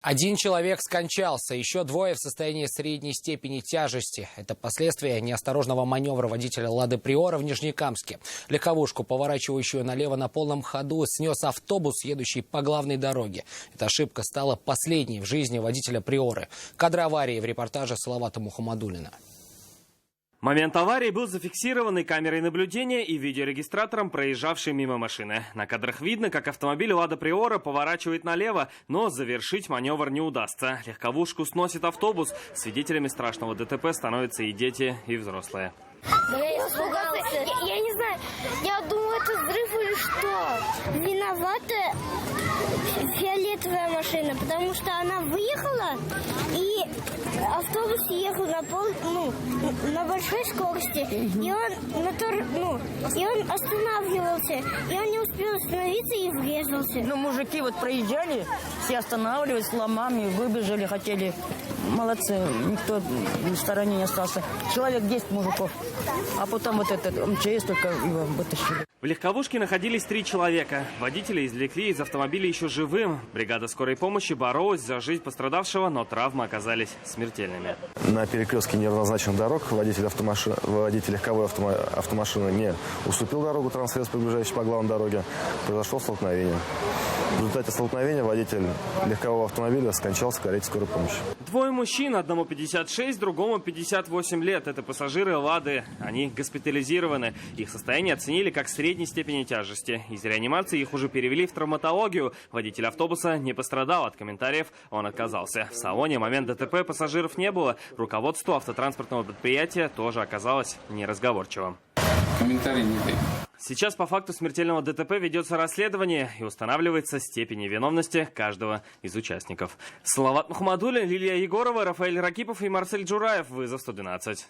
Один человек скончался, еще двое в состоянии средней степени тяжести. Это последствия неосторожного маневра водителя «Лады Приора» в Нижнекамске. Легковушку, поворачивающую налево на полном ходу, снес автобус, едущий по главной дороге. Эта ошибка стала последней в жизни водителя «Приоры». Кадры аварии в репортаже Салавата Мухаммадуллина. Момент аварии был зафиксирован и камерой наблюдения, и видеорегистратором, проезжавшей мимо машины. На кадрах видно, как автомобиль «Лада Приора» поворачивает налево, но завершить маневр не удастся. Легковушку сносит автобус. Свидетелями страшного ДТП становятся и дети, и взрослые. Да я испугался. Я не знаю. Я думаю, это взрыв или что. Виновата фиолетовая машина, потому что она выехала, и автобус ехал на большой скорости. И он останавливался. И он не успел остановиться и врезался. Ну, мужики вот проезжали, все останавливались с ломами, выбежали, хотели. Молодцы, никто в стороне не остался. Человек 10 мужиков. А потом вот этот МЧС только его вытащили. В легковушке находились 3 человека. Водителя извлекли из автомобиля еще живым. Бригада скорой помощи боролась за жизнь пострадавшего, но травмы оказались смертельными. На перекрестке неравнозначных дорог водитель легковой автомашины не уступил дорогу транссредству, приближающей по главной дороге. Произошло столкновение. В результате столкновения водитель легкового автомобиля скончался в карете скорой помощи. 2 мужчин, одному 56, другому 58 лет. Это пассажиры «Лады». Они госпитализированы. Их состояние оценили как средней степени тяжести. Из реанимации их уже перевели в травматологию. Водитель автобуса не пострадал. От комментариев он отказался. В салоне в момент ДТП пассажиров не было. Руководство автотранспортного предприятия тоже оказалось неразговорчивым. Комментарий не даю. Сейчас по факту смертельного ДТП ведется расследование и устанавливается степень невиновности каждого из участников. Салават Мухаммадуллин, Лилия Егорова, Рафаэль Ракипов и Марсель Джураев. Вызов 112.